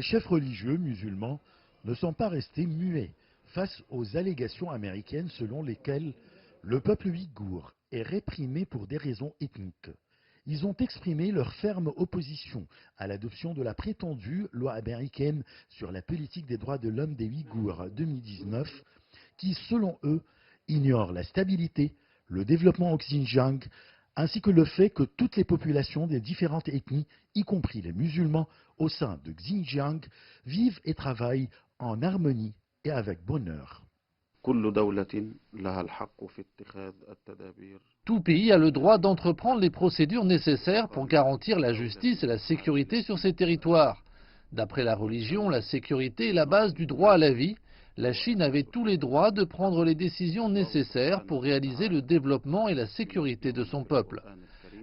Les chefs religieux musulmans ne sont pas restés muets face aux allégations américaines selon lesquelles le peuple ouïghour est réprimé pour des raisons ethniques. Ils ont exprimé leur ferme opposition à l'adoption de la prétendue loi américaine sur la politique des droits de l'homme des Ouïghours 2019, qui, selon eux, ignore la stabilité, le développement au Xinjiang, ainsi que le fait que toutes les populations des différentes ethnies, y compris les musulmans, au sein de Xinjiang, vivent et travaillent en harmonie et avec bonheur. Tout pays a le droit d'entreprendre les procédures nécessaires pour garantir la justice et la sécurité sur ses territoires. D'après la religion, la sécurité est la base du droit à la vie. La Chine avait tous les droits de prendre les décisions nécessaires pour réaliser le développement et la sécurité de son peuple.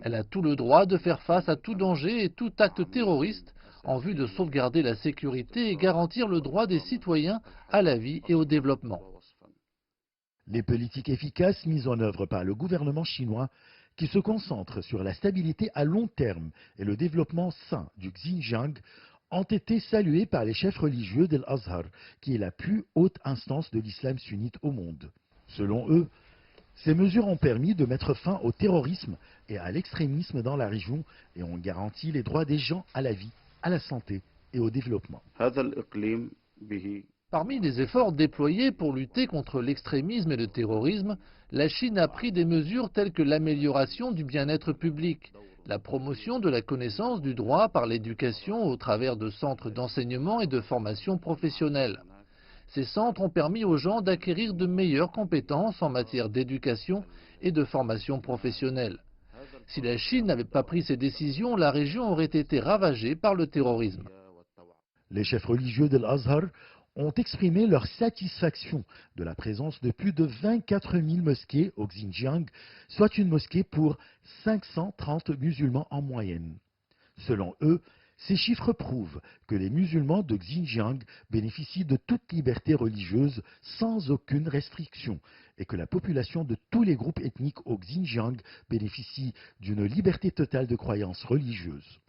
Elle a tout le droit de faire face à tout danger et tout acte terroriste en vue de sauvegarder la sécurité et garantir le droit des citoyens à la vie et au développement. Les politiques efficaces mises en œuvre par le gouvernement chinois, qui se concentrent sur la stabilité à long terme et le développement sain du Xinjiang, ont été saluées par les chefs religieux d'Al-Azhar, qui est la plus haute instance de l'islam sunnite au monde. Selon eux, ces mesures ont permis de mettre fin au terrorisme et à l'extrémisme dans la région et ont garanti les droits des gens à la vie, à la santé et au développement. Parmi les efforts déployés pour lutter contre l'extrémisme et le terrorisme, la Chine a pris des mesures telles que l'amélioration du bien-être public, la promotion de la connaissance du droit par l'éducation au travers de centres d'enseignement et de formation professionnelle. Ces centres ont permis aux gens d'acquérir de meilleures compétences en matière d'éducation et de formation professionnelle. Si la Chine n'avait pas pris ces décisions, la région aurait été ravagée par le terrorisme. Les chefs religieux d'Al-Azhar ont exprimé leur satisfaction de la présence de plus de 24 000 mosquées au Xinjiang, soit une mosquée pour 530 musulmans en moyenne. Selon eux, ces chiffres prouvent que les musulmans de Xinjiang bénéficient de toute liberté religieuse sans aucune restriction et que la population de tous les groupes ethniques au Xinjiang bénéficie d'une liberté totale de croyance religieuse.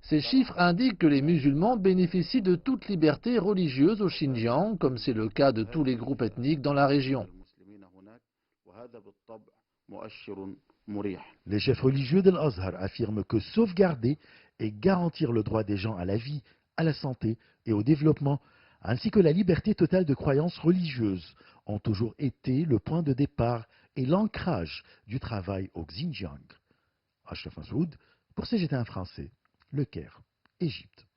Ces chiffres indiquent que les musulmans bénéficient de toute liberté religieuse au Xinjiang, comme c'est le cas de tous les groupes ethniques dans la région. Les chefs religieux d'Al-Azhar affirment que sauvegarder et garantir le droit des gens à la vie, à la santé et au développement, ainsi que la liberté totale de croyance religieuse, ont toujours été le point de départ et l'ancrage du travail au Xinjiang. Ashraf Massoud, pour CGT1 français, Le Caire, Égypte.